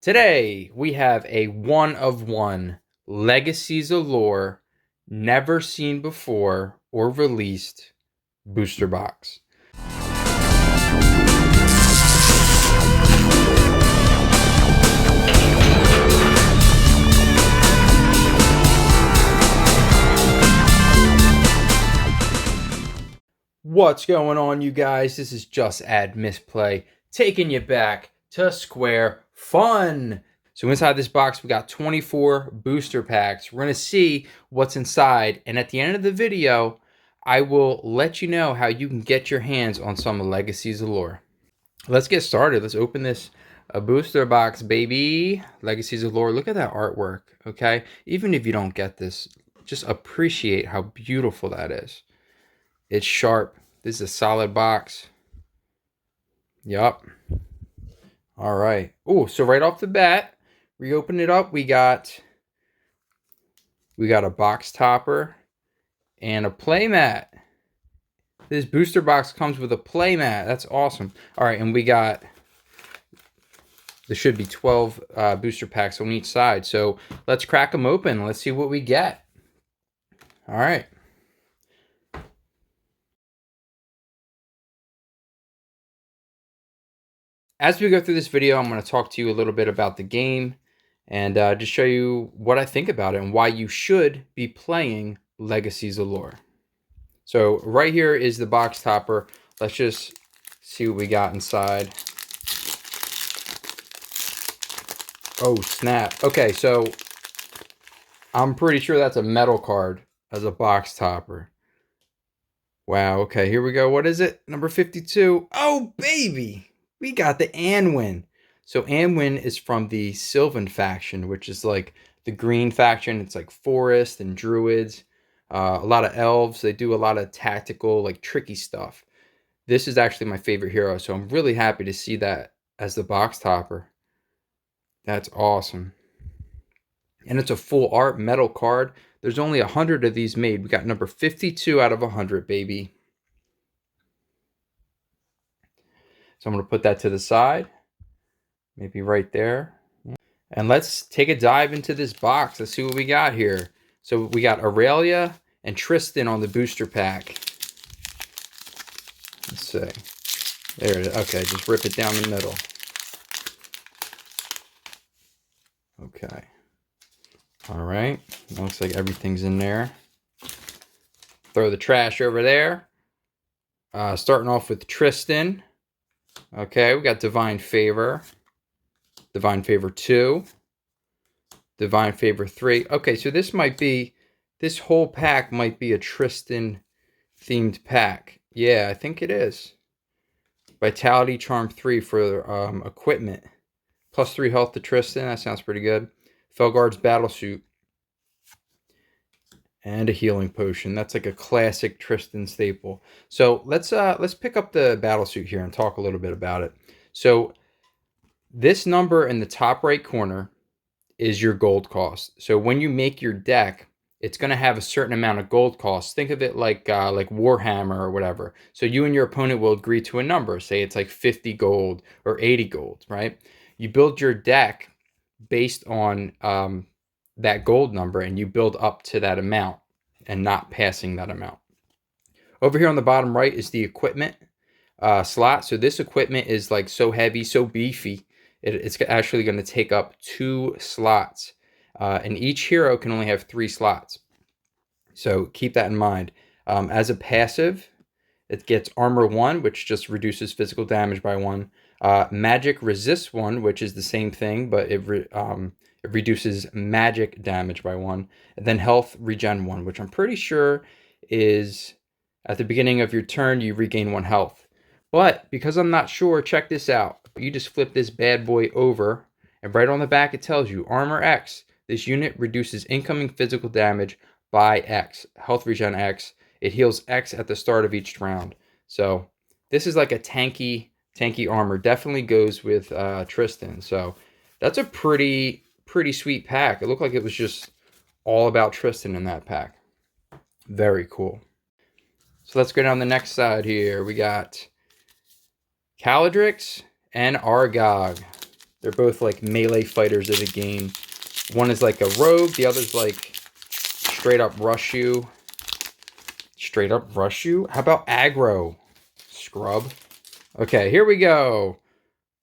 Today, we have a one-of-one Legacies Allure, never seen before or released booster box. What's going on, you guys? This is Just Add Misplay, taking you back to square fun. So inside this box, we got 24 booster packs. We're going to see what's inside. And at the end of the video, I will let you know how you can get your hands on some Legacies Allure. Let's get started. Let's open this booster box, baby. Legacies Allure. Look at that artwork, okay? Even if you don't get this, just appreciate how beautiful that is. It's sharp. This is a solid box. Yup. All right. Oh, so right off the bat, we open it up. We got a box topper and a playmat. This booster box comes with a playmat. That's awesome. All right, and we got, there should be 12 booster packs on each side. So let's crack them open. Let's see what we get. All right. As we go through this video, I'm going to talk to you a little bit about the game and just show you what I think about it and why you should be playing Legacies Allure. So right here is the box topper. Let's just see what we got inside. Oh, snap. Okay, so I'm pretty sure that's a metal card as a box topper. Wow, okay, here we go. What is it? Number 52. Oh, baby! We got the Anwin. So Anwin is from the Sylvan faction, which is like the green faction. It's like forest and druids. A lot of elves. They do a lot of tactical, like tricky stuff. This is actually my favorite hero, so I'm really happy to see that as the box topper. That's awesome. And it's a full art metal card. There's only 100 of these made. We got number 52 out of 100, baby. So I'm going to put that to the side. Maybe right there. And let's take a dive into this box. Let's see what we got here. So we got Aurelia and Tristan on the booster pack. Let's see. There it is. Okay, just rip it down the middle. Okay. All right. Looks like everything's in there. Throw the trash over there. Starting off with Tristan. Okay, we got Divine Favor. Divine Favor 2. Divine Favor 3. Okay, so this whole pack might be a Tristan themed pack. Yeah, I think it is. Vitality Charm 3 for equipment. Plus 3 health to Tristan. That sounds pretty good. Felguard's Battle Suit. And a healing potion. That's like a classic Tristan staple. So let's pick up the battle suit here and talk a little bit about it. So this number in the top right corner is your gold cost. So when you make your deck, it's going to have a certain amount of gold cost. Think of it like Warhammer or whatever. So you and your opponent will agree to a number. Say it's like 50 gold or 80 gold, right? You build your deck based on that gold number, and you build up to that amount and not passing that amount. Over here on the bottom right is the equipment slot. So this equipment is like so heavy, so beefy, it's actually going to take up 2 slots. And each hero can only have 3 slots. So keep that in mind. As a passive, it gets Armor 1, which just reduces physical damage by 1. Magic Resist 1, which is the same thing, but it reduces magic damage by 1. And then Health Regen 1, which I'm pretty sure is at the beginning of your turn, you regain 1 health. But because I'm not sure, check this out. You just flip this bad boy over, and right on the back it tells you Armor X. This unit reduces incoming physical damage by X. Health Regen X. It heals X at the start of each round. So this is like a tanky armor. Definitely goes with Tristan. So that's a pretty sweet pack. It looked like it was just all about Tristan in that pack. Very cool. So let's go down the next side here. We got Caladrix and Argog. They're both like melee fighters of the game. One is like a rogue, the other's like straight up rush you. Straight up rush you? How about aggro? Scrub. Okay, here we go.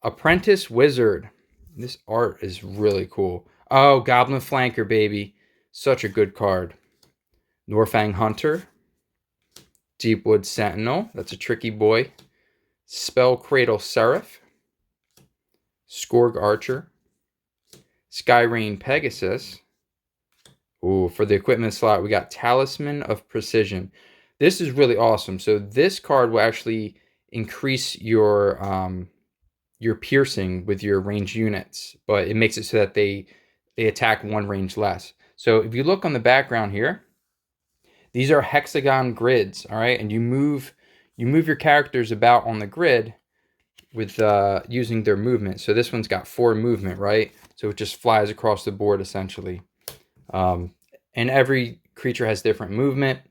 Apprentice Wizard. This art is really cool. Oh, Goblin Flanker, baby. Such a good card. Norfang Hunter. Deepwood Sentinel. That's a tricky boy. Spell Cradle Seraph. Scourge Archer. Skyrain Pegasus. Ooh, for the equipment slot, we got Talisman of Precision. This is really awesome. So this card will actually increase your piercing with your ranged units, but it makes it so that they attack one range less. So if you look on the background here, these are hexagon grids, all right? And you move your characters about on the grid with using their movement. So this one's got 4 movement, right? So it just flies across the board essentially. And every creature has different movement.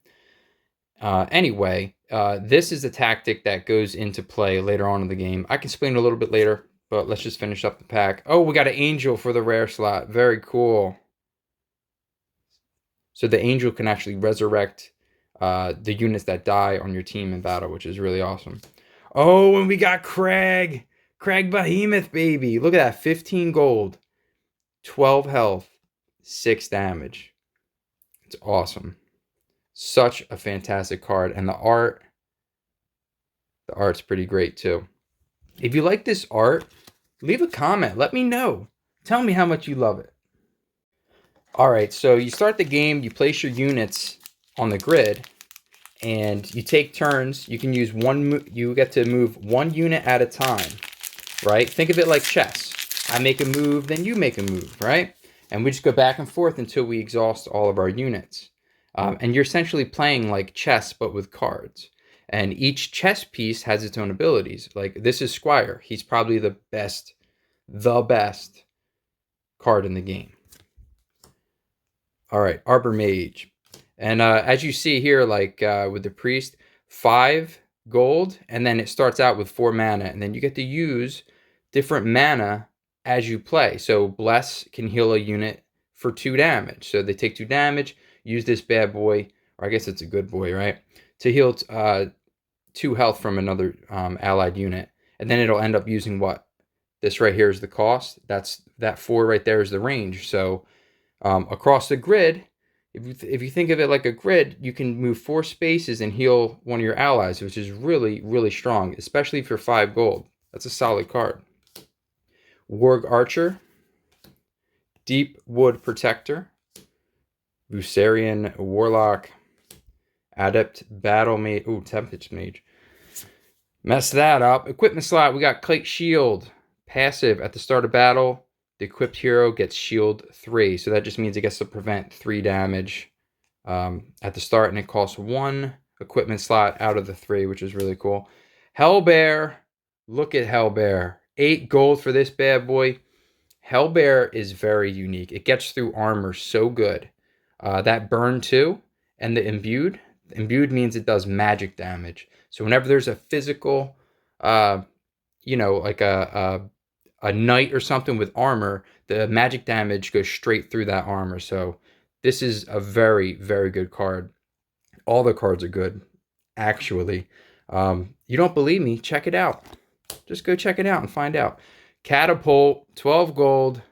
Anyway, this is a tactic that goes into play later on in the game. I can explain it a little bit later, but let's just finish up the pack. Oh, we got an angel for the rare slot. Very cool. So the angel can actually resurrect the units that die on your team in battle, which is really awesome. Oh, and we got Crag. Crag Behemoth, baby. Look at that. 15 gold, 12 health, 6 damage. It's awesome. Such a fantastic card. And the art's pretty great too. If you like this art, leave a comment. Let me know. Tell me how much you love it. All right, so you start the game, you place your units on the grid, and you take turns. You can use you get to move 1 unit at a time, right? Think of it like chess. I make a move, then you make a move, right? And we just go back and forth until we exhaust all of our units. And you're essentially playing like chess, but with cards. And each chess piece has its own abilities. Like this is Squire. He's probably the best card in the game. All right, Arbor Mage. And as you see here, like with the Priest, 5 gold, and then it starts out with 4 mana. And then you get to use different mana as you play. So Bless can heal a unit for 2 damage. So they take 2 damage, use this bad boy, or I guess it's a good boy, right? To heal 2 health from another allied unit. And then it'll end up using what? This right here is the cost. That 4 right there is the range. So across the grid, if you think of it like a grid, you can move 4 spaces and heal one of your allies, which is really, really strong, especially for 5 gold. That's a solid card. Warg Archer, Deep Wood Protector, Busarian Warlock, Adept Battle Mage. Ooh, Tempest Mage. Mess that up. Equipment slot, we got Kite Shield. Passive, at the start of battle, the equipped hero gets shield 3. So that just means it gets to prevent 3 damage at the start, and it costs 1 equipment slot out of the 3, which is really cool. Hellbear. Look at Hellbear. 8 gold for this bad boy. Hellbear is very unique. It gets through armor so good. That burn 2 and the imbued. Imbued means it does magic damage. So whenever there's a physical, like a knight or something with armor, the magic damage goes straight through that armor. So this is a very, very good card. All the cards are good, actually. You don't believe me? Check it out. Just go check it out and find out. Catapult, 12 gold.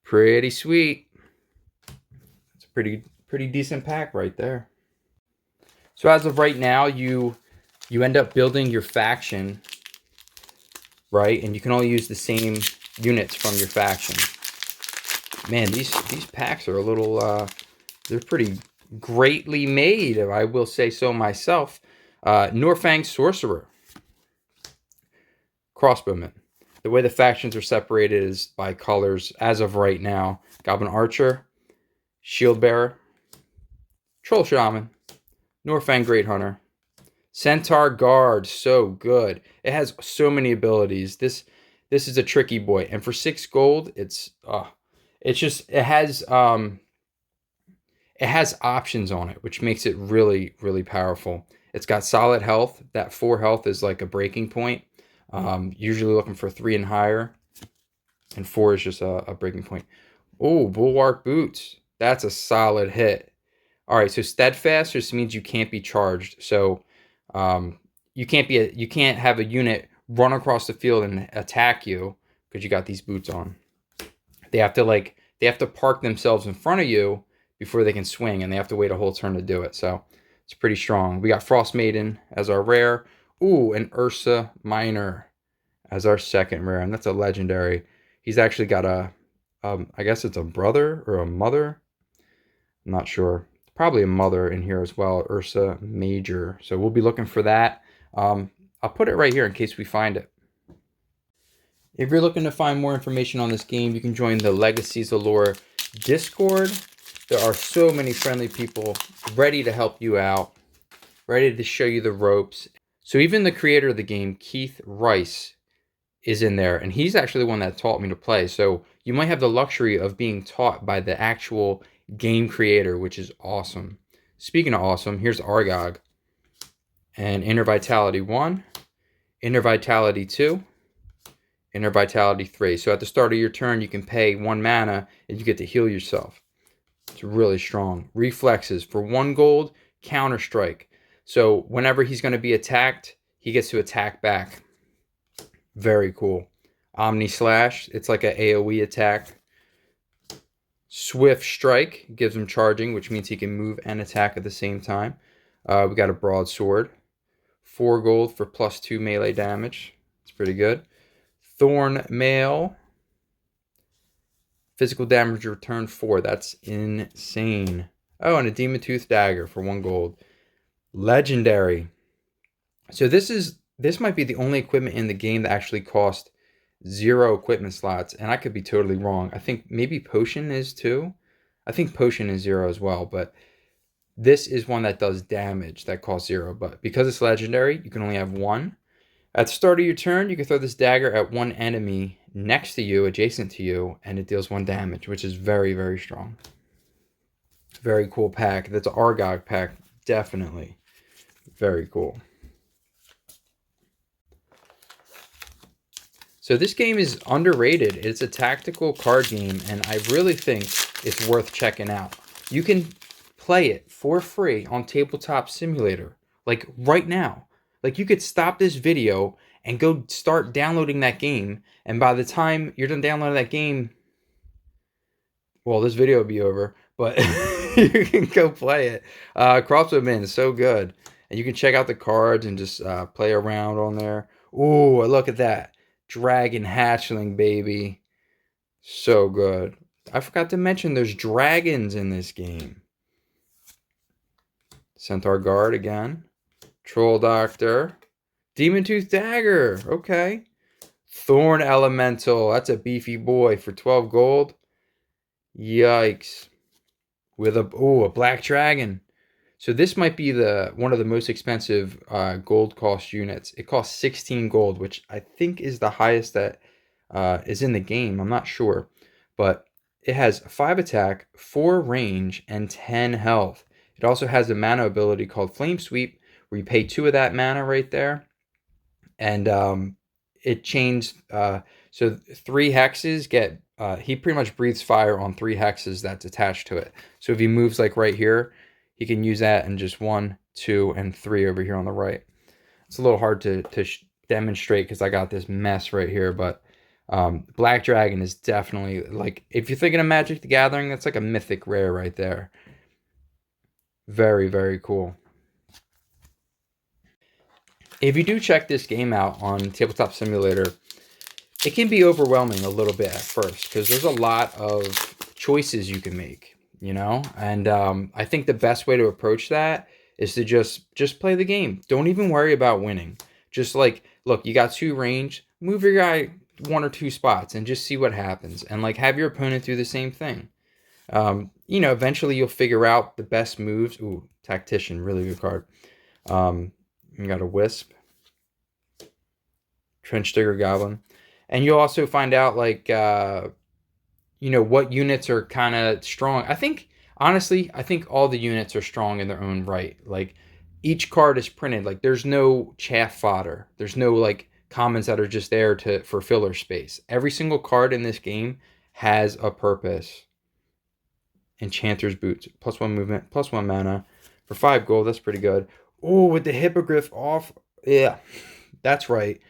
Pretty sweet. It's a pretty decent pack right there. So as of right now, you end up building your faction, right? And you can only use the same units from your faction. Man, these packs are a little, they're pretty greatly made, if I will say so myself. Norfang Sorcerer. Crossbowman. The way the factions are separated is by colors as of right now. Goblin Archer, Shield Bearer, Troll Shaman, Norfang Great Hunter, Centaur Guard. So good. It has so many abilities. This is a tricky boy, and for 6 gold, it has options on it, which makes it really, really powerful. It's got solid health. That 4 health is like a breaking point. Usually looking for 3 and higher. and 4 is just a breaking point. Oh, Bulwark Boots. That's a solid hit. All right, so steadfast just means you can't be charged. So you can't have a unit run across the field and attack you because you got these boots on. They have to park themselves in front of you before they can swing, and they have to wait a whole turn to do it. So it's pretty strong. We got Frost Maiden as our rare. Ooh, and Ursa Minor as our second rare, and that's a legendary. He's actually got I guess it's a brother or a mother. I'm not sure. Probably a mother in here as well, Ursa Major. So we'll be looking for that. I'll put it right here in case we find it. If you're looking to find more information on this game, you can join the Legacies Allure Discord. There are so many friendly people ready to help you out, ready to show you the ropes. So even the creator of the game, Keith Rice, is in there, and he's actually the one that taught me to play. So you might have the luxury of being taught by the actual game creator, which is awesome. Speaking of awesome, here's Argog. And Inner Vitality 1, Inner Vitality 2, Inner Vitality 3. So at the start of your turn, you can pay 1 mana and you get to heal yourself. It's really strong. Reflexes for 1 gold, Counter Strike. So whenever he's going to be attacked, he gets to attack back. Very cool. Omni Slash, it's like an AoE attack. Swift Strike gives him charging, which means he can move and attack at the same time. We got a Broadsword. 4 gold for +2 melee damage. It's pretty good. Thorn Mail. Physical damage return 4. That's insane. Oh, and a Demon Tooth Dagger for 1 gold. Legendary. So this might be the only equipment in the game that actually cost 0 equipment slots, and I could be totally wrong. I think maybe Potion is too. I think Potion is 0 as well, but this is one that does damage that costs 0, but because it's legendary, you can only have 1. At the start of your turn, you can throw this dagger at 1 enemy next to you, adjacent to you, and it deals 1 damage, which is very, very strong. Very cool pack. That's an Argog pack, definitely. Very cool. So this game is underrated. It's a tactical card game, and I really think it's worth checking out. You can play it for free on Tabletop Simulator, like right now. Like you could stop this video and go start downloading that game, and by the time you're done downloading that game, well, this video will be over, but you can go play it. Crossbowman is so good, and you can check out the cards and just play around on there. Ooh, look at that. Dragon Hatchling, baby. So good. I forgot to mention there's dragons in this game. Centaur Guard again. Troll Doctor. Demon Tooth Dagger. Okay. Thorn Elemental. That's a beefy boy for 12 gold. Yikes. With a Black Dragon. So this might be one of the most expensive gold cost units. It costs 16 gold, which I think is the highest that is in the game. I'm not sure. But it has 5 attack, 4 range, and 10 health. It also has a mana ability called Flame Sweep, where you pay 2 of that mana right there. And it chains, so 3 hexes get, he pretty much breathes fire on 3 hexes that's attached to it. So if he moves like right here, he can use that in just 1, 2, and 3 over here on the right. It's a little hard to demonstrate because I got this mess right here, but Black Dragon is definitely, like, if you're thinking of Magic the Gathering, that's like a mythic rare right there. Very, very cool. If you do check this game out on Tabletop Simulator, it can be overwhelming a little bit at first because there's a lot of choices you can make, you know? And I think the best way to approach that is to just play the game. Don't even worry about winning. Just like, look, you got 2 range, move your guy 1 or 2 spots and just see what happens. And like have your opponent do the same thing. You know, eventually you'll figure out the best moves. Ooh, Tactician, really good card. You got a Wisp. Trench Digger Goblin. And you'll also find out, like, you know, what units are kind of strong. Honestly, I think all the units are strong in their own right. Like, each card is printed. Like, there's no chaff fodder. There's no, like, commons that are just there for filler space. Every single card in this game has a purpose. Enchanter's Boots, +1 movement, +1 mana for 5 gold. That's pretty good. Oh, with the Hippogriff off. Yeah, that's right.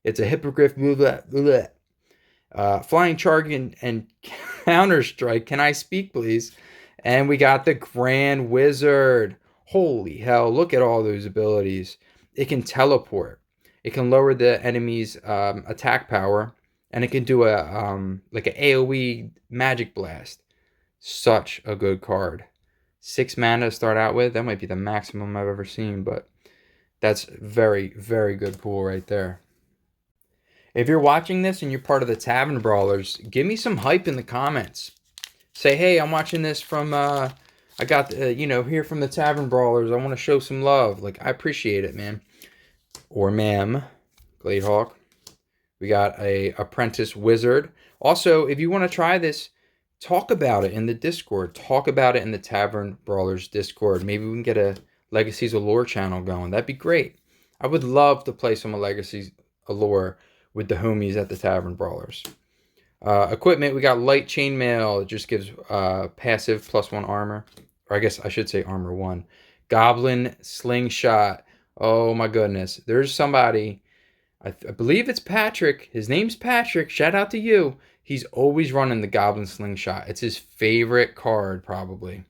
It's a Hippogriff. Blah, blah, blah. Flying Charge and Counter Strike. Can I speak, please? And we got the Grand Wizard. Holy hell, look at all those abilities. It can teleport. It can lower the enemy's attack power. And it can do like an AoE magic blast. Such a good card. 6 mana to start out with. That might be the maximum I've ever seen, but that's very, very good pool right there. If you're watching this and you're part of the Tavern Brawlers, give me some hype in the comments. Say, hey, I'm watching this from, I got, here from the Tavern Brawlers. I want to show some love. Like, I appreciate it, man. Or ma'am, Gladehawk. We got a Apprentice Wizard. Also, if you want to try this, talk about it in the Discord. Talk about it in the Tavern Brawlers Discord. Maybe we can get a Legacies Allure channel going. That'd be great. I would love to play some Legacies Allure with the homies at the Tavern Brawlers. Equipment, we got Light Chainmail. It just gives passive +1 armor. Or I guess I should say armor 1. Goblin Slingshot. Oh my goodness. There's somebody, I believe it's Patrick. His name's Patrick. Shout out to you. He's always running the Goblin Slingshot. It's his favorite card, probably.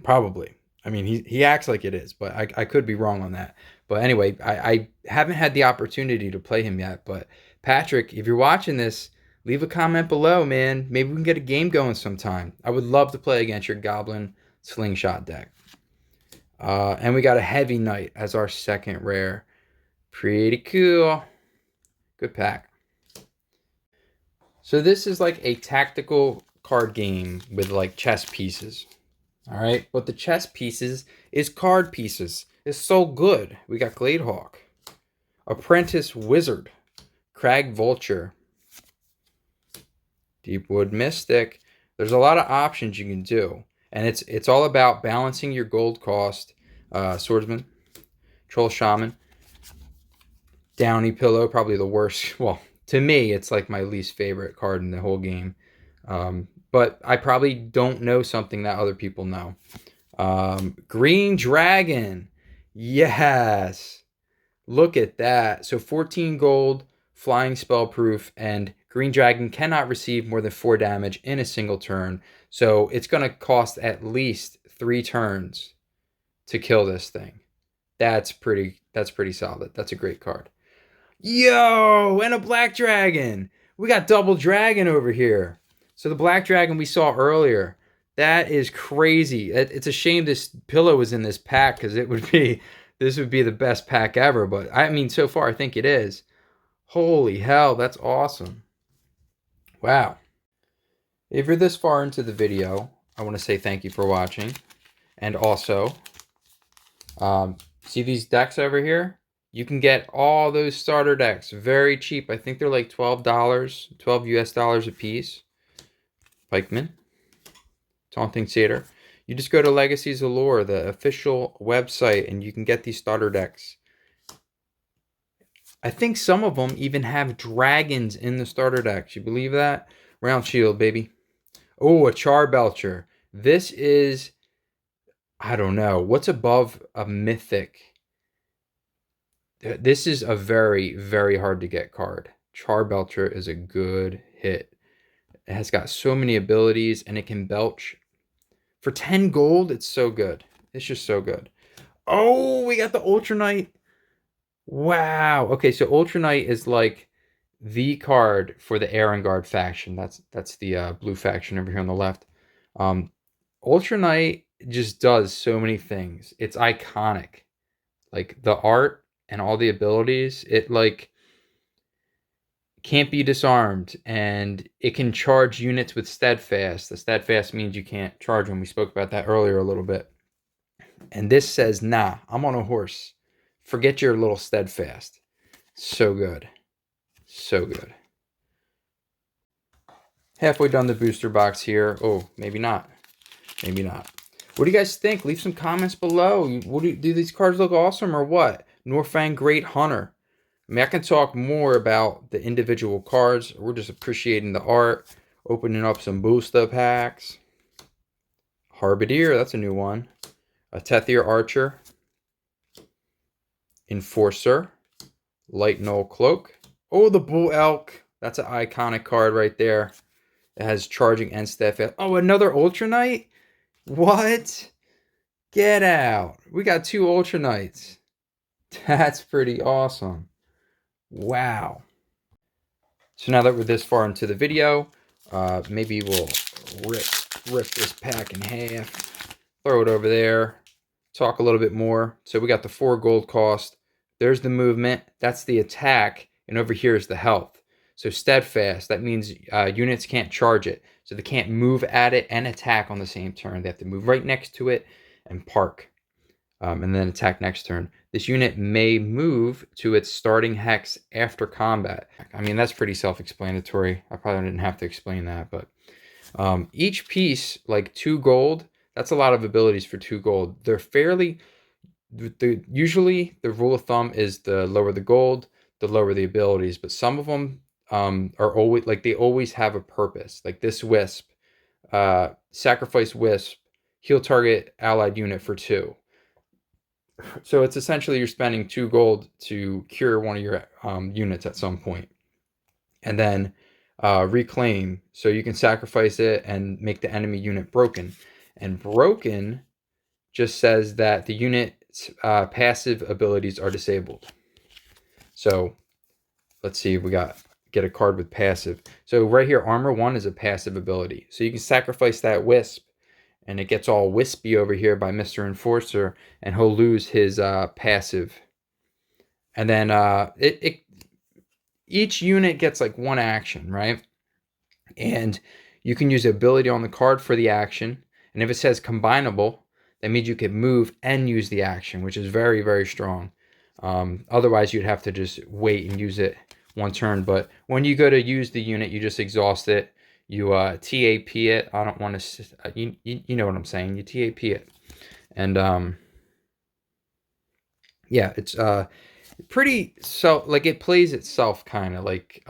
Probably. I mean, he acts like it is, but I could be wrong on that. But anyway, I haven't had the opportunity to play him yet. But Patrick, if you're watching this, leave a comment below, man. Maybe we can get a game going sometime. I would love to play against your Goblin Slingshot deck. And we got a Heavy Knight as our second rare. Pretty cool. Good pack. So this is like a tactical card game with like chess pieces. All right, but the chess pieces is card pieces. It's so good. We got Gladehawk, Apprentice Wizard, Crag Vulture, Deepwood Mystic. There's a lot of options you can do, and it's all about balancing your gold cost. Swordsman, Troll Shaman, Downy Pillow, probably the worst. Well, to me, it's like my least favorite card in the whole game. But I probably don't know something that other people know. Green Dragon. Yes. Look at that. So 14 gold, flying spell proof, and Green Dragon cannot receive more than 4 damage in a single turn. So it's going to cost at least 3 turns to kill this thing. That's pretty solid. That's a great card. Yo, and a Black Dragon. We got double dragon over here. So the Black Dragon we saw earlier, that is crazy. It's a shame this pillow is in this pack because this would be the best pack ever. But I mean, so far I think it is. Holy hell, that's awesome. Wow. If you're this far into the video, I want to say thank you for watching. And also, see these decks over here? You can get all those starter decks very cheap. I think they're like $12, 12 US dollars a piece. Pikeman, Taunting Satyr. You just go to Legacies Allure, the official website, and you can get these starter decks. I think some of them even have dragons in the starter decks. You believe that? Round Shield, baby. Oh, a Charbelcher. This is, I don't know, what's above a mythic? This is a very, very hard to get card. Charbelcher is a good hit. It has got so many abilities, and it can belch. For 10 gold, it's so good. It's just so good. Oh, we got the Ultra Knight. Wow. Okay, so Ultra Knight is like the card for the Erengard faction. That's the blue faction over here on the left. Ultra Knight just does so many things. It's iconic. Like the art and all the abilities, it like can't be disarmed, and it can charge units with steadfast. The steadfast means you can't charge them. We spoke about that earlier a little bit. And this says, nah, I'm on a horse. Forget your little steadfast. So good. So good. Halfway done the booster box here. Oh, maybe not. Maybe not. What do you guys think? Leave some comments below. Do these cards look awesome or what? Norfang Great Hunter. I mean, I can talk more about the individual cards. We're just appreciating the art, opening up some booster packs. Harbidier, that's a new one. A Tethier Archer. Enforcer. Light Null Cloak. Oh, the Bull Elk. That's an iconic card right there. It has charging and staff. Oh, another Ultra Knight? What? Get out. We got 2 Ultra Knights. That's pretty awesome. Wow. So now that we're this far into the video, maybe we'll rip this pack in half, throw it over there, talk a little bit more. So we got the 4 gold cost. There's the movement. That's the attack. And over here is the health. So steadfast, that means units can't charge it. So they can't move at it and attack on the same turn. They have to move right next to it and park. And then attack next turn. This unit may move to its starting hex after combat. I mean, that's pretty self-explanatory. I probably didn't have to explain that, but each piece, like 2 gold, that's a lot of abilities for 2 gold. They're fairly, usually the rule of thumb is the lower the gold, the lower the abilities, but some of them are always, like, they always have a purpose. Like this Wisp, sacrifice Wisp, heal target allied unit for 2. So it's essentially you're spending 2 gold to cure one of your units at some point. And then reclaim, so you can sacrifice it and make the enemy unit broken. And broken just says that the unit's passive abilities are disabled. So let's see, we get a card with passive. So right here, Armor 1 is a passive ability. So you can sacrifice that Wisp, and it gets all wispy over here by Mr. Enforcer, and he'll lose his passive. And then each unit gets like 1 action, right? And you can use the ability on the card for the action. And if it says combinable, that means you can move and use the action, which is very, very strong. Otherwise, you'd have to just wait and use it 1 turn. But when you go to use the unit, you just exhaust it. You TAP it. I don't want to. You know what I'm saying. You TAP it, and yeah, it's pretty, so like it plays itself kind of like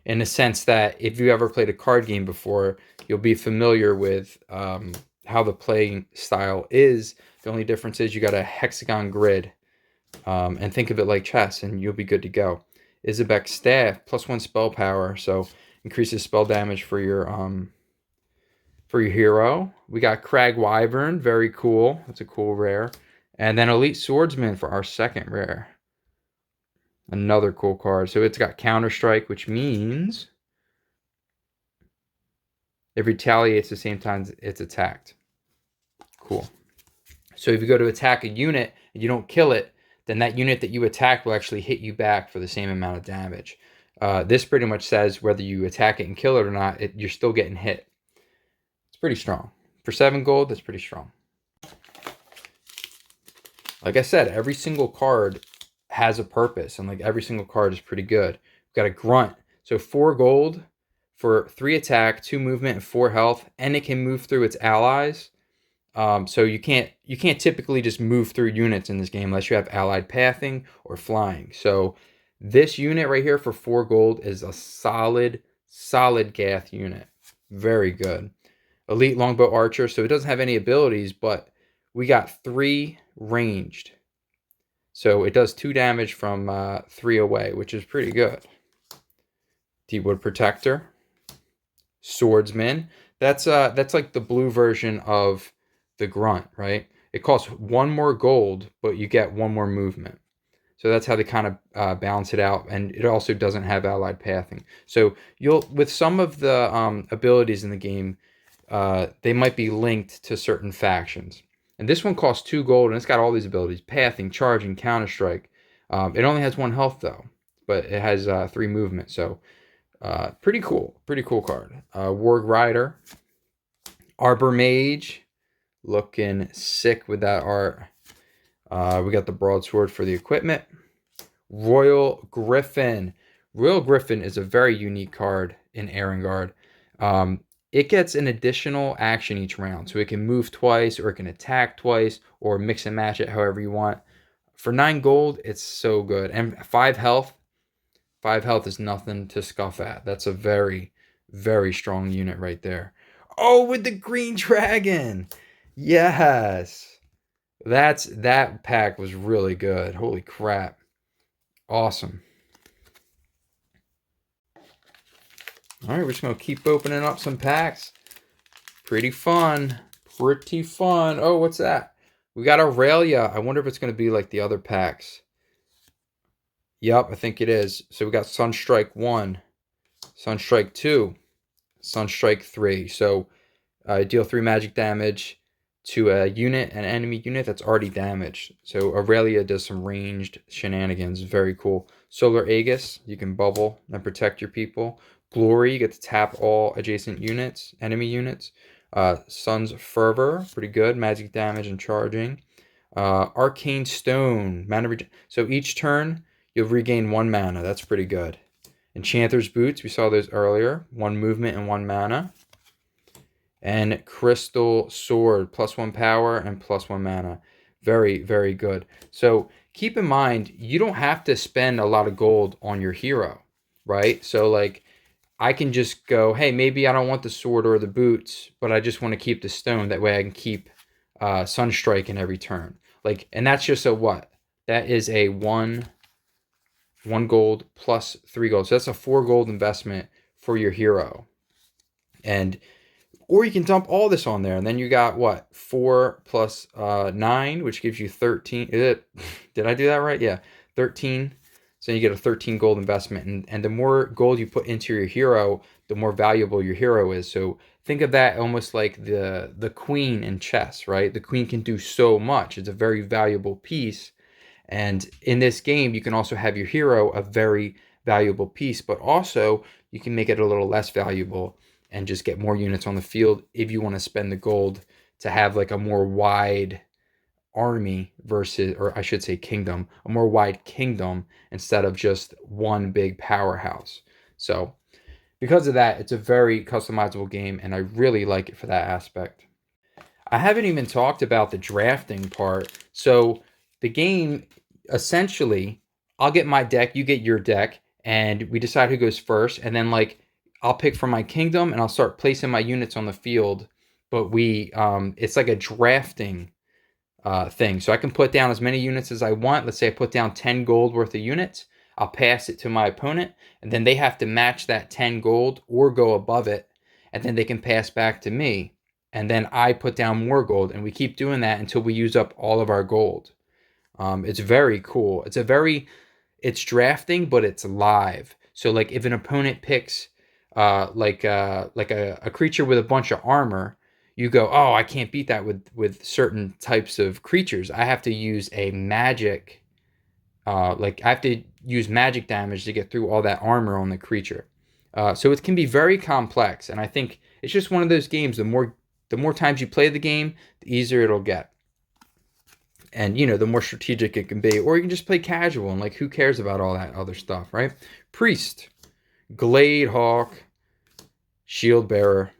in the sense that if you ever played a card game before, you'll be familiar with how the playing style is. The only difference is you got a hexagon grid, and think of it like chess, and you'll be good to go. Izabek's staff, +1 spell power, so increases spell damage for your hero. We got Crag Wyvern, very cool. That's a cool rare. And then Elite Swordsman for our second rare. Another cool card. So it's got Counter Strike, which means it retaliates the same time it's attacked. Cool. So if you go to attack a unit and you don't kill it, then that unit that you attack will actually hit you back for the same amount of damage. This pretty much says whether you attack it and kill it or not, you're still getting hit. It's pretty strong. For 7 gold, that's pretty strong. Like I said, every single card has a purpose, and like every single card is pretty good. We've got a Grunt. So 4 gold for 3 attack, 2 movement, and 4 health, and it can move through its allies. So you can't typically just move through units in this game unless you have allied pathing or flying. So this unit right here for 4 gold is a solid Gath unit. Very good. Elite Longbow Archer. So it doesn't have any abilities, but we got 3 ranged. So it does 2 damage from 3 away, which is pretty good. Deepwood Protector. Swordsman. That's like the blue version of the Grunt, right? It costs 1 more gold, but you get 1 more movement. So that's how they kind of balance it out, and it also doesn't have allied pathing. So you'll, with some of the abilities in the game, they might be linked to certain factions. And this one costs 2 gold, and it's got all these abilities: pathing, charging, counter strike. It only has 1 health though, but it has 3 movement. So pretty cool card. Warg Rider, Arbor Mage. Looking sick with that art. We got the broadsword for the equipment. Royal Griffin. Royal Griffin is a very unique card in Erengard. It gets an additional action each round. So it can move twice, or it can attack twice, or mix and match it however you want. For 9 gold, it's so good. And 5 health. 5 health is nothing to scoff at. That's a very, very strong unit right there. Oh, with the green dragon. Yes. That pack was really good. Holy crap. Awesome. All right, we're just going to keep opening up some packs. Pretty fun. Pretty fun. Oh, what's that? We got Aurelia. I wonder if it's going to be like the other packs. Yep, I think it is. So we got Sunstrike 1, Sunstrike 2, Sunstrike 3. So deal 3 magic damage to a unit, an enemy unit that's already damaged. So Aurelia does some ranged shenanigans. Very cool. Solar Aegis, you can bubble and protect your people. Glory, you get to tap all adjacent units, enemy units. Sun's Fervor, pretty good. Magic damage and charging. Arcane Stone, mana so each turn you'll regain 1 mana. That's pretty good. Enchanter's Boots, we saw those earlier. 1 movement and 1 mana. And Crystal Sword, +1 power and +1 mana. Very, very good. So keep in mind, you don't have to spend a lot of gold on your hero, right? So like, I can just go, hey, maybe I don't want the sword or the boots, but I just want to keep the stone. That way I can keep Sunstrike in every turn. Like, and that's just a what? That is a 1 gold plus 3 gold. So that's a 4 gold investment for your hero. And or you can dump all this on there, and then you got what? 4 plus 9, which gives you 13. Did I do that right? Yeah, 13. So you get a 13 gold investment, and the more gold you put into your hero, the more valuable your hero is. So think of that almost like the queen in chess, right? The queen can do so much. It's a very valuable piece. And in this game, you can also have your hero a very valuable piece, but also you can make it a little less valuable and just get more units on the field if you want to spend the gold to have like a more wide army versus, or I should say kingdom, a more wide kingdom instead of just one big powerhouse. So because of that, it's a very customizable game, and I really like it for that aspect. I haven't even talked about the drafting part. So the game, essentially, I'll get my deck, you get your deck, and we decide who goes first. And then like I'll pick from my kingdom and I'll start placing my units on the field. But it's like a drafting thing. So I can put down as many units as I want. Let's say I put down 10 gold worth of units. I'll pass it to my opponent, and then they have to match that 10 gold or go above it. And then they can pass back to me. And then I put down more gold, and we keep doing that until we use up all of our gold. It's very cool. It's drafting, but it's live. So like if an opponent picks like a creature with a bunch of armor, you go, oh, I can't beat that with certain types of creatures. I have to use a magic, I have to use magic damage to get through all that armor on the creature. So it can be very complex, and I think it's just one of those games. The more times you play the game, the easier it'll get. And, the more strategic it can be. Or you can just play casual and, like, who cares about all that other stuff, right? Priest, Glade Hawk, Shield Bearer,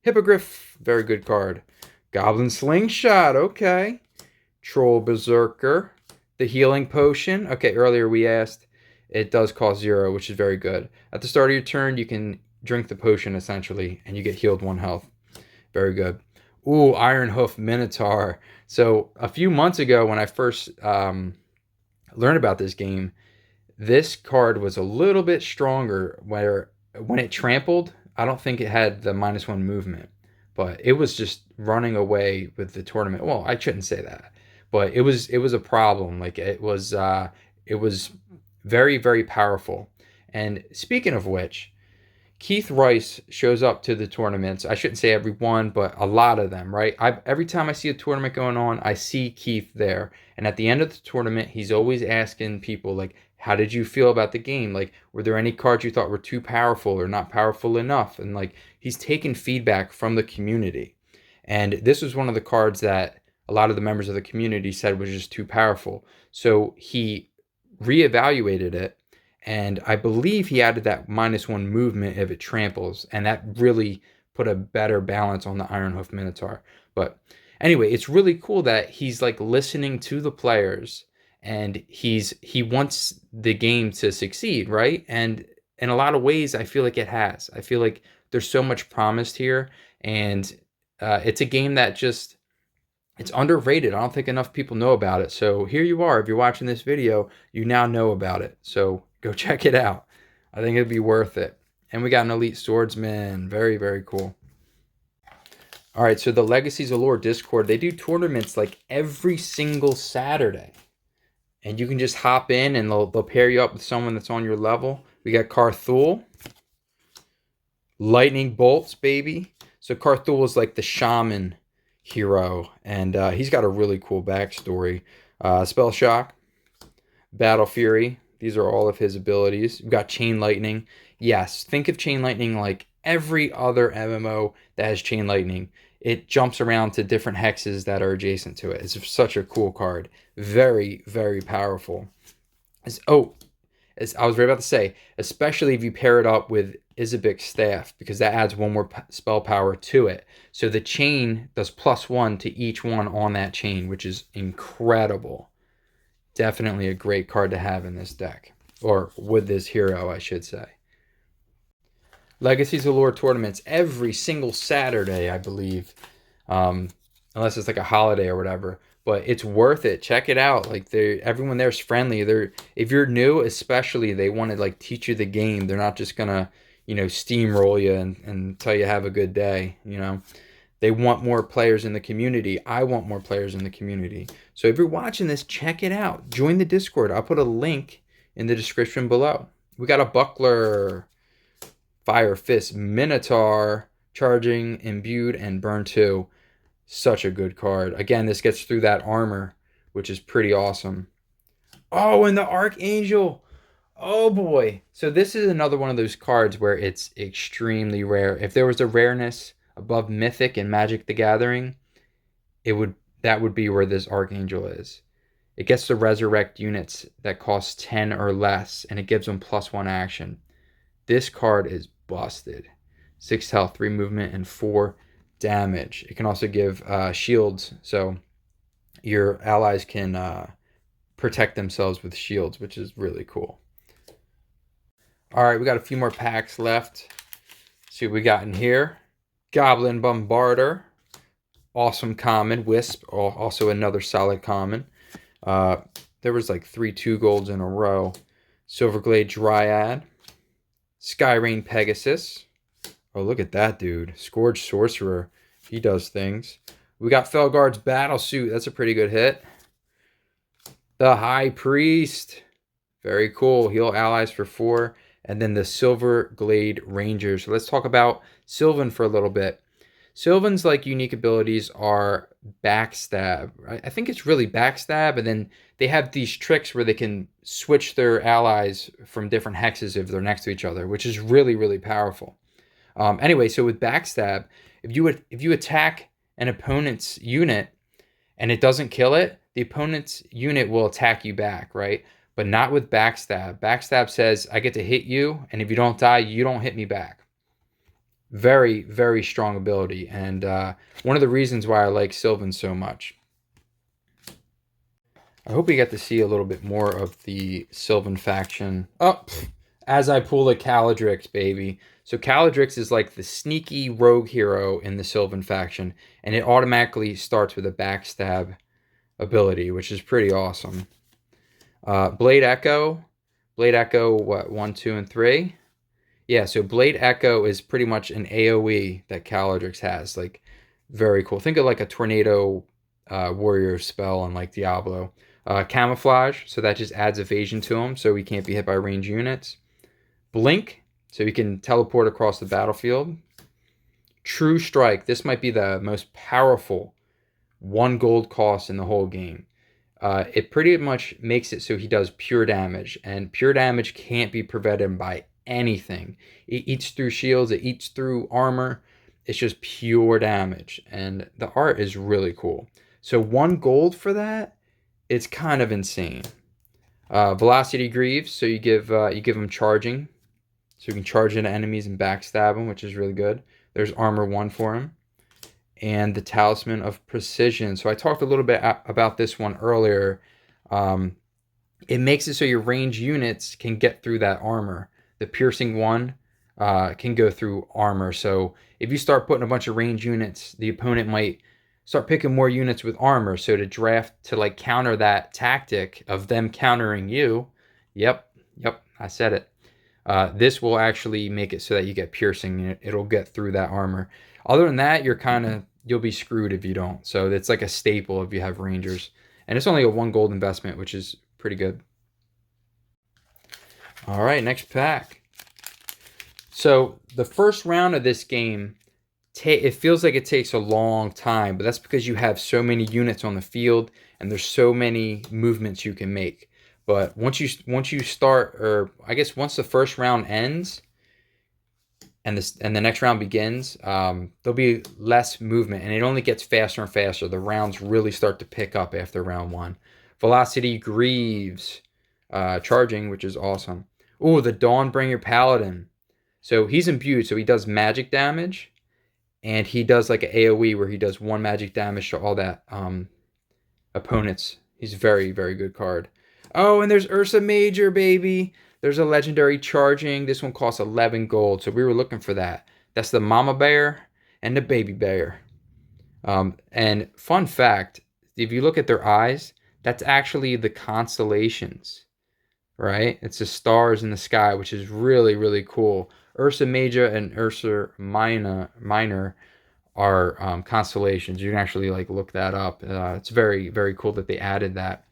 Hippogriff, very good card. Goblin Slingshot, okay. Troll Berserker, the Healing Potion. Okay, earlier we asked, it does cost 0, which is very good. At the start of your turn, you can drink the potion, essentially, and you get healed 1 health. Very good. Ooh, Ironhoof Minotaur. So a few months ago when I first learned about this game, this card was a little bit stronger where when it trampled, I don't think it had the -1 movement, but it was just running away with the tournament. Well, I shouldn't say that, but it was a problem. Like it was very, very powerful. And speaking of which, Keith Rice shows up to the tournaments. I shouldn't say every one, but a lot of them, right? Every time I see a tournament going on, I see Keith there. And at the end of the tournament, he's always asking people, like, how did you feel about the game? Like, were there any cards you thought were too powerful or not powerful enough? And, like, he's taking feedback from the community. And this was one of the cards that a lot of the members of the community said was just too powerful. So he reevaluated it. And I believe he added that -1 movement if it tramples. And that really put a better balance on the Ironhoof Minotaur. But anyway, it's really cool that he's like listening to the players and he wants the game to succeed, right? And in a lot of ways, I feel like it has. I feel like there's so much promised here, and it's a game that just it's underrated. I don't think enough people know about it. So here you are. If you're watching this video, you now know about it. So go check it out. I think it'd be worth it. And we got an Elite Swordsman. Very, very cool. All right, so the Legacies Allure Discord, they do tournaments like every single Saturday. And you can just hop in and they'll pair you up with someone that's on your level. We got Carthul. Lightning Bolts, baby. So Carthul is like the shaman hero, and he's got a really cool backstory. Spell Shock, Battle Fury. These are all of his abilities. We've got Chain Lightning. Yes, think of Chain Lightning like every other MMO that has Chain Lightning. It jumps around to different hexes that are adjacent to it. It's such a cool card. Very, very powerful. As I was about to say, especially if you pair it up with Izabik's Staff, because that adds one more spell power to it. So the chain does +1 to each one on that chain, which is incredible. Definitely a great card to have in this deck, or with this hero, I should say. Legacies Allure tournaments every single Saturday, I believe, unless it's like a holiday or whatever. But it's worth it. Check it out. Like everyone there's friendly. If you're new, especially, they want to like teach you the game. They're not just gonna, steamroll you and tell you have a good day. They want more players in the community. I want more players in the community. So if you're watching this, check it out. Join the Discord. I'll put a link in the description below. We got a Buckler, Fire Fist, Minotaur, Charging, Imbued, and Burn 2. Such a good card. Again, this gets through that armor, which is pretty awesome. Oh, and the Archangel. Oh boy. So this is another one of those cards where it's extremely rare. If there was a rareness above Mythic and Magic the Gathering, that would be where this Archangel is. It gets to resurrect units that cost 10 or less, and it gives them +1 action. This card is busted. 6 health, 3 movement, and 4 damage. It can also give shields, so your allies can protect themselves with shields, which is really cool. All right, we got a few more packs left. Let's see what we got in here. Goblin Bombarder, awesome common. Wisp, also another solid common. There was like 3 2-golds in a row. Silverglade Dryad, Skyrain Pegasus. Oh, look at that dude. Scourge Sorcerer. He does things. We got Felguard's Battlesuit. That's a pretty good hit. The High Priest. Very cool. Heal allies for 4. And then the Silverglade Ranger. So let's talk about Sylvan for a little bit. Sylvan's like unique abilities are Backstab. I think it's really Backstab, and then they have these tricks where they can switch their allies from different hexes if they're next to each other, which is really, really powerful. Anyway, so with Backstab, if you attack an opponent's unit and it doesn't kill it, the opponent's unit will attack you back, right? But not with Backstab. Backstab says, I get to hit you, and if you don't die, you don't hit me back. Very, very strong ability, and one of the reasons why I like Sylvan so much. I hope we get to see a little bit more of the Sylvan faction. As I pull the Caladrix, baby. So Caladrix is like the sneaky rogue hero in the Sylvan faction, and it automatically starts with a Backstab ability, which is pretty awesome. Blade Echo, what, 1, 2, and 3? Yeah, so Blade Echo is pretty much an AoE that Caladrix has. Like, very cool. Think of like a tornado warrior spell in like Diablo. Camouflage, so that just adds evasion to him, so he can't be hit by ranged units. Blink, so he can teleport across the battlefield. True Strike, this might be the most powerful 1 gold cost in the whole game. It pretty much makes it so he does pure damage, and pure damage can't be prevented by anything. It eats through shields, it eats through armor. It's just pure damage, and the art is really cool. So 1 gold for that, it's kind of insane. Velocity Greaves, so you give him charging, so you can charge into enemies and backstab them, which is really good. There's armor 1 for him. And the Talisman of Precision. So I talked a little bit about this one earlier. it makes it so your range units can get through that armor. The piercing one can go through armor. So if you start putting a bunch of range units, the opponent might start picking more units with armor. So to draft to like counter that tactic of them countering you, yep, I said it. This will actually make it so that you get piercing. It'll get through that armor. Other than that, you'll be screwed if you don't. So it's like a staple if you have rangers, and it's only a 1 gold investment, which is pretty good. All right, next pack. So the first round of this game, it feels like it takes a long time, but that's because you have so many units on the field and there's so many movements you can make. But once you start, or I guess once the first round ends and the next round begins, there'll be less movement, and it only gets faster and faster. The rounds really start to pick up after round 1. Velocity Greaves, charging, which is awesome. Oh, the Dawnbringer Paladin. So he's imbued, so he does magic damage, and he does like an AoE where he does 1 magic damage to all that opponents. He's a very, very good card. Oh, and there's Ursa Major, baby. There's a legendary charging. This one costs 11 gold, so we were looking for that. That's the mama bear and the baby bear. And fun fact, if you look at their eyes, that's actually the constellations, right? It's the stars in the sky, which is really, really cool. Ursa Major and Ursa Minor are constellations. You can actually like look that up. It's very, very cool that they added that.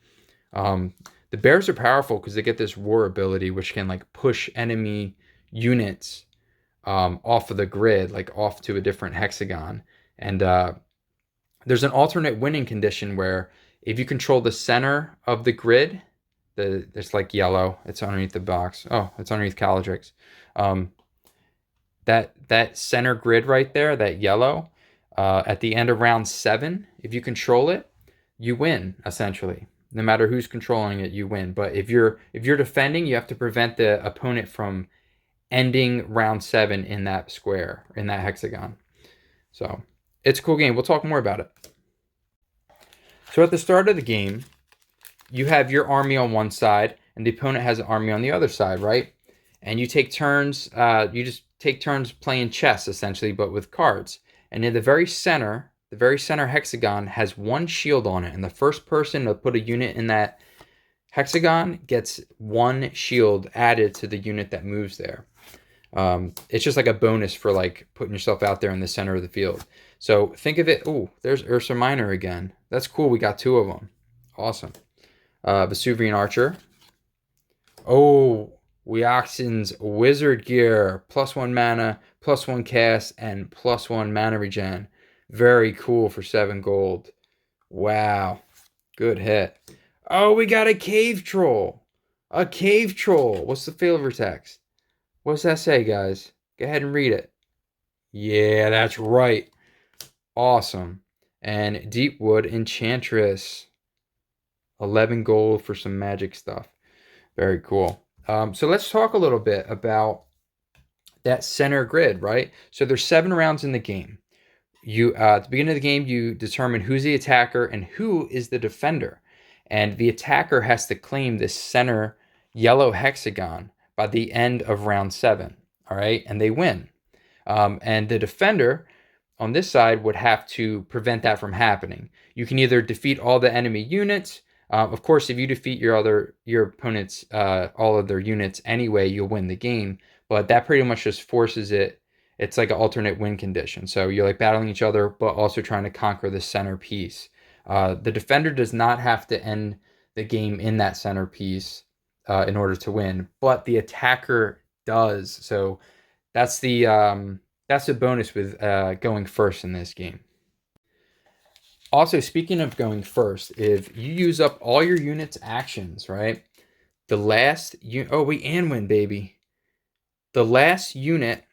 The bears are powerful because they get this war ability, which can like push enemy units off of the grid, like off to a different hexagon. And there's an alternate winning condition where if you control the center of the grid, it's like yellow. It's underneath the box. Oh, it's underneath Caladrix. That center grid right there, that yellow, at the end of round 7, if you control it, you win essentially. No matter who's controlling it, you win. But if you're defending, you have to prevent the opponent from ending round 7 in that square, in that hexagon. So it's a cool game. We'll talk more about it. So at the start of the game, you have your army on one side, and the opponent has an army on the other side, right? And you take turns. You just take turns playing chess, essentially, but with cards. And in the very center hexagon has 1 shield on it, and the first person to put a unit in that hexagon gets 1 shield added to the unit that moves there. It's just like a bonus for like putting yourself out there in the center of the field. So think of it. Oh, there's Ursa Minor again. That's cool. We got 2 of them. Awesome. Vesuvian Archer. Oh, Weoxen's Wizard Gear. +1 mana, +1 cast, and +1 mana regen. Very cool for 7 gold. Wow. Good hit. Oh, we got a Cave Troll. A Cave Troll. What's the flavor text? What does that say, guys? Go ahead and read it. Yeah, that's right. Awesome. And Deepwood Enchantress. 11 gold for some magic stuff. Very cool. So let's talk a little bit about that center grid, right? So there's 7 rounds in the game. At the beginning of the game, you determine who's the attacker and who is the defender. And the attacker has to claim this center yellow hexagon by the end of round 7. All right, and they win. And the defender on this side would have to prevent that from happening. You can either defeat all the enemy units. Of course, if you defeat your opponent's all of their units anyway, you'll win the game. But that pretty much just forces it. It's like an alternate win condition. So you're like battling each other, but also trying to conquer the center piece. The defender does not have to end the game in that center piece in order to win, but the attacker does. So that's the bonus with going first in this game. Also, speaking of going first, if you use up all your units' actions, right? The last we Anwin, baby. The last unit.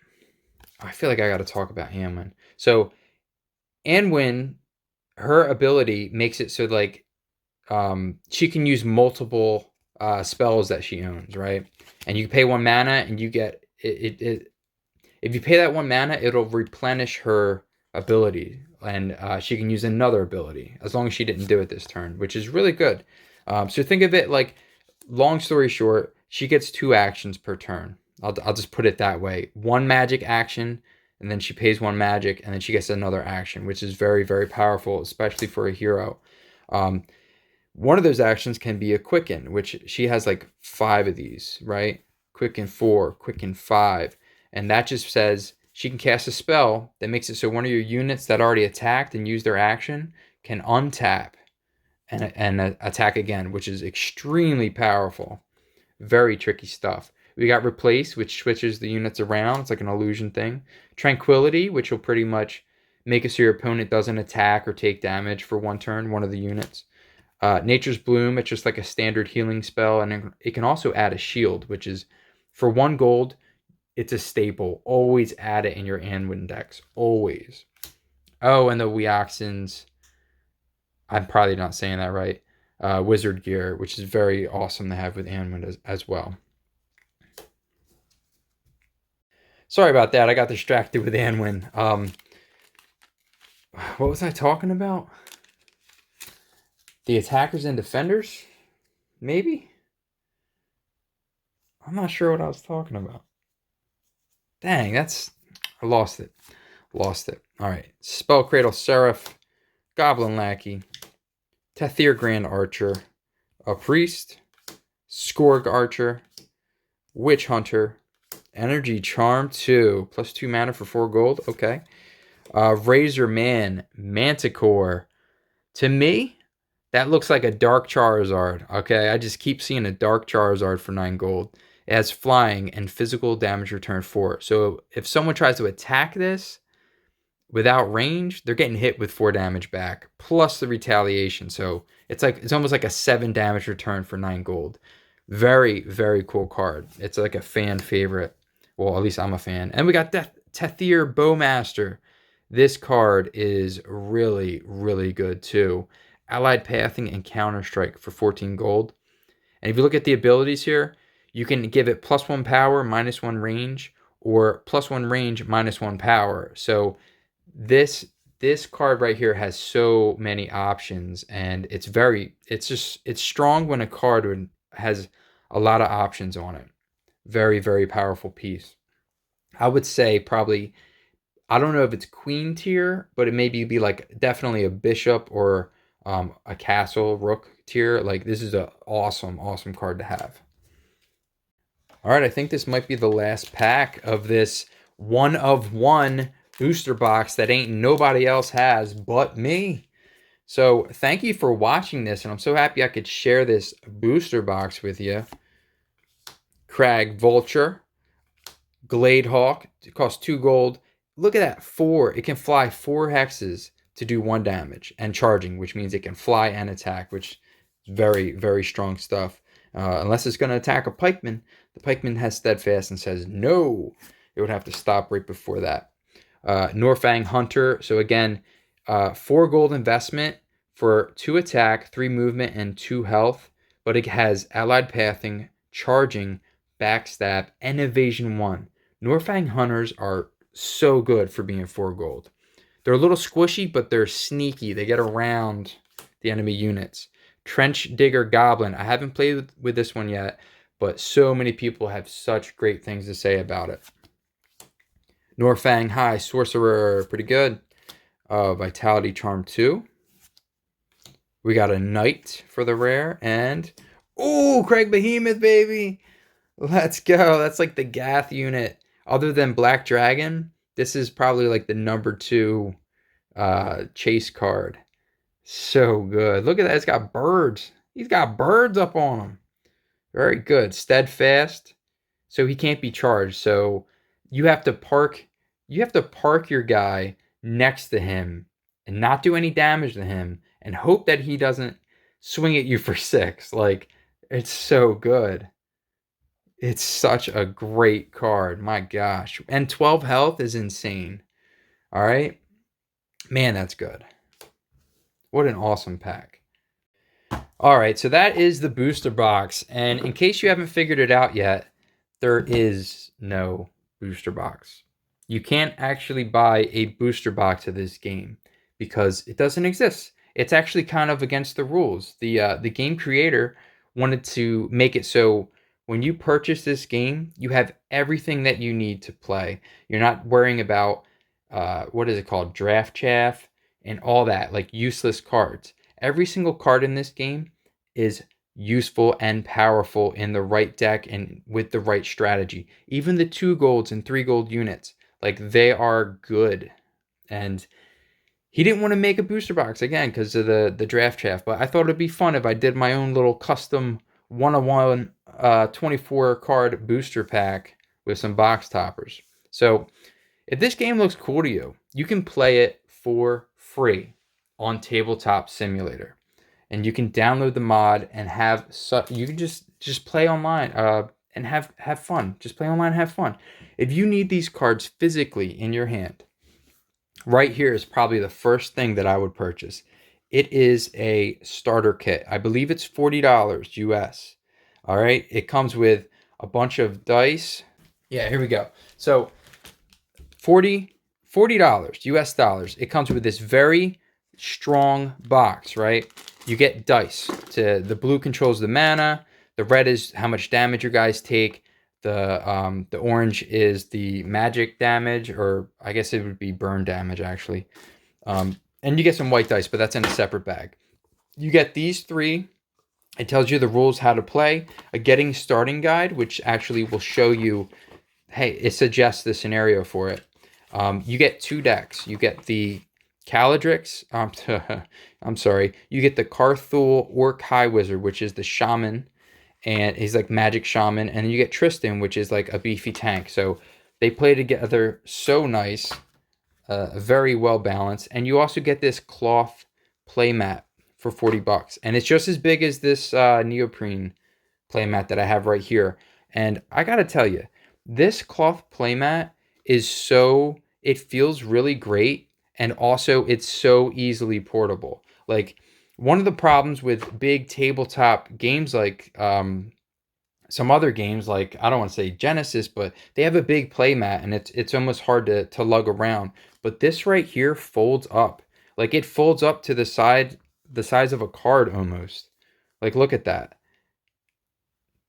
I feel like I got to talk about Anwin. So Anwin, her ability makes it so like she can use multiple spells that she owns, right? And you pay 1 mana, and you get it. If you pay that 1 mana, it'll replenish her ability, and she can use another ability as long as she didn't do it this turn, which is really good. So think of it like long story short, she gets 2 actions per turn. I'll just put it that way. 1 magic action, and then she pays 1 magic, and then she gets another action, which is very, very powerful, especially for a hero. Um, one of those actions can be a quicken, which she has like 5 of these, right? Quicken 4, quicken 5. And that just says she can cast a spell that makes it so one of your units that already attacked and used their action can untap and attack again, which is extremely powerful. Very tricky stuff. We got Replace, which switches the units around. It's like an illusion thing. Tranquility, which will pretty much make it so your opponent doesn't attack or take damage for 1 turn, one of the units. Nature's Bloom, it's just like a standard healing spell, and it can also add a shield, which is for 1 gold, it's a staple. Always add it in your Anwin decks. Always. Oh, and the Weoxan's, I'm probably not saying that right, Wizard Gear, which is very awesome to have with Anwin as well. Sorry about that. I got distracted with Anwin. What was I talking about? The attackers and defenders? Maybe? I'm not sure what I was talking about. Dang, I lost it. Lost it. All right. Spell Cradle Seraph, Goblin Lackey, Tathir Grand Archer, a Priest, Scourge Archer, Witch Hunter, Energy Charm 2, plus 2 mana for 4 gold. Okay. Razor Man, Manticore. To me, that looks like a Dark Charizard. Okay, I just keep seeing a Dark Charizard for 9 gold. It has flying and physical damage return 4. So if someone tries to attack this without range, they're getting hit with 4 damage back, plus the retaliation. So it's almost like a 7 damage return for 9 gold. Very, very cool card. It's like a fan favorite. Well, at least I'm a fan. And we got Tathir Bowmaster. This card is really, really good too. Allied Pathing and Counter Strike for 14 gold. And if you look at the abilities here, you can give it +1 power, -1 range, or +1 range, -1 power. So this card right here has so many options, and it's strong when a card has a lot of options on it. Very, very powerful piece. I would say probably, I don't know if it's queen tier, but it maybe be like definitely a bishop or a castle rook tier. Like, this is an awesome, awesome card to have. All right, I think this might be the last pack of this 1 of 1 booster box that ain't nobody else has but me. So thank you for watching this, and I'm so happy I could share this booster box with you. Crag Vulture, Glade Hawk, it costs 2 gold. Look at that, 4. It can fly 4 hexes to do 1 damage and charging, which means it can fly and attack, which is very, very strong stuff. Unless it's going to attack a pikeman. The pikeman has steadfast and says no. It would have to stop right before that. Norfang Hunter. So again, 4 gold investment for 2 attack, 3 movement, and 2 health. But it has allied pathing, charging, backstab, and evasion 1. Norfang Hunters are so good for being 4 gold. They're a little squishy, but they're sneaky. They get around the enemy units. Trench Digger Goblin. I haven't played with this one yet, but so many people have such great things to say about it. Norfang High Sorcerer. Pretty good. Vitality Charm 2. We got a Knight for the rare. And, ooh, Craig Behemoth, baby. Let's go. That's like the Gath unit. Other than Black Dragon, this is probably like the number 2 chase card. So good. Look at that. It's got birds. He's got birds up on him. Very good. Steadfast. So he can't be charged. So you have to park your guy next to him and not do any damage to him and hope that he doesn't swing at you for 6. Like, it's so good. It's such a great card. My gosh. And 12 health is insane. All right. Man, that's good. What an awesome pack. All right, so that is the booster box. And in case you haven't figured it out yet, there is no booster box. You can't actually buy a booster box of this game because it doesn't exist. It's actually kind of against the rules. The game creator wanted to make it so when you purchase this game, you have everything that you need to play. You're not worrying about what is it called, draft chaff and all that, like useless cards. Every single card in this game is useful and powerful in the right deck and with the right strategy. Even the 2 golds and 3 gold units, like they are good. And he didn't want to make a booster box again because of the draft chaff, but I thought it'd be fun if I did my own little custom 1-on-1 24 card booster pack with some box toppers. So if this game looks cool to you, you can play it for free on Tabletop Simulator, and you can download the mod and you can just play online and have fun. Just play online and have fun. If you need these cards physically in your hand, right here is probably the first thing that I would purchase. It is a starter kit. I believe it's $40 US. All right. It comes with a bunch of dice. Yeah, here we go. So $40 US dollars. It comes with this very strong box, right? You get dice. The blue controls the mana. The red is how much damage your guys take. The orange is the magic damage, or I guess it would be burn damage actually. And you get some white dice, but that's in a separate bag. You get these 3. It tells you the rules, how to play, a getting starting guide, which actually will show you, hey, it suggests the scenario for it. You get 2 decks. You get the Caladrix. I'm sorry. You get the Carthul Orc High Wizard, which is the shaman, and he's like magic shaman. And then you get Tristan, which is like a beefy tank. So they play together so nice, very well balanced. And you also get this cloth playmat for $40, and it's just as big as this neoprene playmat that I have right here. And I gotta tell you, this cloth playmat is it feels really great, and also it's so easily portable. Like, one of the problems with big tabletop games like some other games, like, I don't want to say Genesis, but they have a big playmat and it's almost hard to lug around. But this right here folds up. Like, it folds up to the size of a card almost. Like, look at that.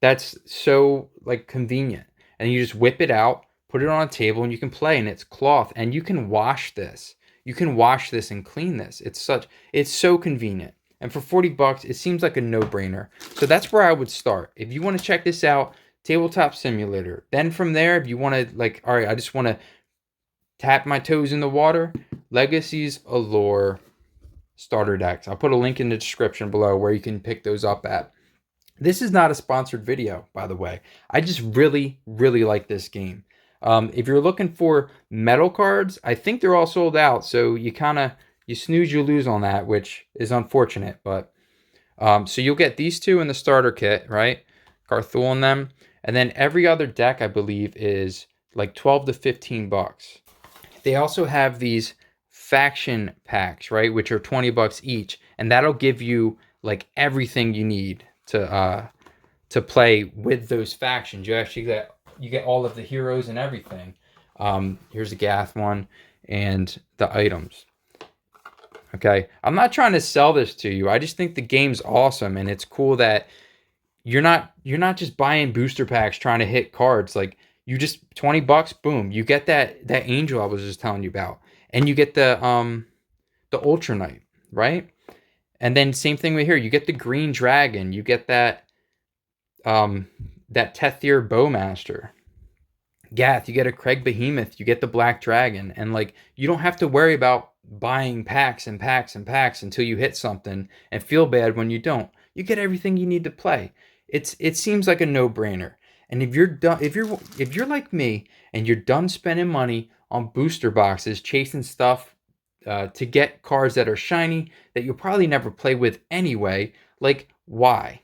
That's so like convenient. And you just whip it out, put it on a table, and you can play, and it's cloth, and you can wash this. You can wash this and clean this. It's so convenient. And for $40, it seems like a no-brainer. So that's where I would start. If you want to check this out, Tabletop Simulator. Then from there, if you want to, like, all right, I just want to tap my toes in the water, Legacy's Allure starter decks. I'll put a link in the description below where you can pick those up at. This is not a sponsored video, by the way. I just really, really like this game. If you're looking for metal cards, I think they're all sold out. So you snooze, you lose on that, which is unfortunate. But so you'll get these 2 in the starter kit, right? Carthul in them. And then every other deck, I believe, is like $12 to $15. They also have these faction packs, right? Which are $20 each. And that'll give you like everything you need to play with those factions. You get all of the heroes and everything. Here's a Gath one and the items. Okay, I'm not trying to sell this to you. I just think the game's awesome, and it's cool that you're not just buying booster packs trying to hit cards. Like, you just $20, boom, you get that angel I was just telling you about, and you get the Ultra Knight, right? And then same thing right here. You get the green dragon. You get that Tethir Bowmaster. Gath, you get a Craig Behemoth. You get the black dragon. And like, you don't have to worry about buying packs and packs and packs until you hit something and feel bad when you don't. You get everything you need to play. It seems like a no-brainer. And if you're done, if you're like me and you're done spending money on booster boxes, chasing stuff to get cards that are shiny that you'll probably never play with anyway, like, why?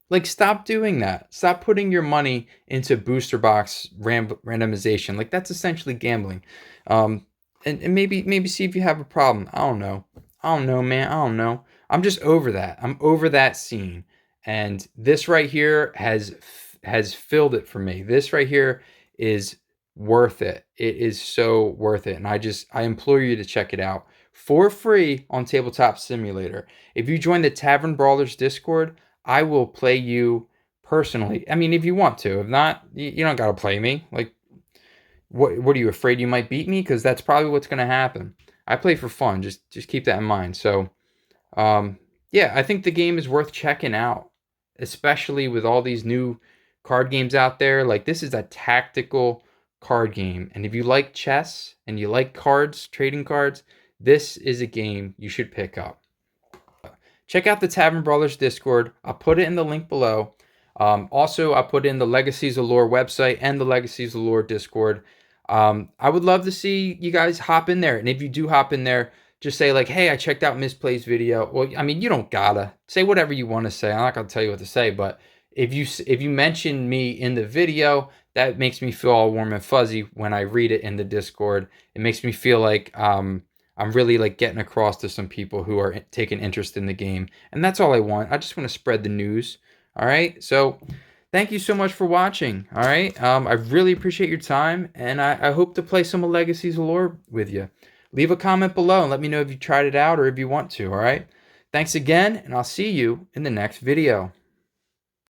Like, stop doing that. Stop putting your money into booster box randomization. Like, that's essentially gambling. And maybe see if you have a problem. I don't know, man. I don't know. I'm just over that. I'm over that scene. And this right here has filled it for me. This right here is worth it. It is so worth it. And I implore you to check it out for free on Tabletop Simulator. If you join the Tavern Brawlers Discord, I will play you personally. I mean, if you want to. If not, you don't gotta play me. Like, what are you afraid you might beat me? Because that's probably what's gonna happen. I play for fun. Just keep that in mind. So um, yeah, I think the game is worth checking out, especially with all these new card games out there. Like, this is a tactical card game, and if you like chess and you like cards, trading cards, this is a game you should pick up. Check out the Tavern Brothers Discord. I'll put it in the link below. Also, I'll put in the Legacies Allure website and the Legacies Allure Discord. I would love to see you guys hop in there. And if you do hop in there, just say like, hey, I checked out Misplay's video. Well, I mean, you don't gotta say whatever you want to say. I'm not gonna tell you what to say, but if you mention me in the video, that makes me feel all warm and fuzzy when I read it in the Discord. It makes me feel like I'm really like getting across to some people who are taking interest in the game. And that's all I want. I just want to spread the news. All right. So thank you so much for watching. All right. I really appreciate your time, and I hope to play some of Legacies of Lore with you. Leave a comment below and let me know if you tried it out or if you want to. All right. Thanks again, and I'll see you in the next video.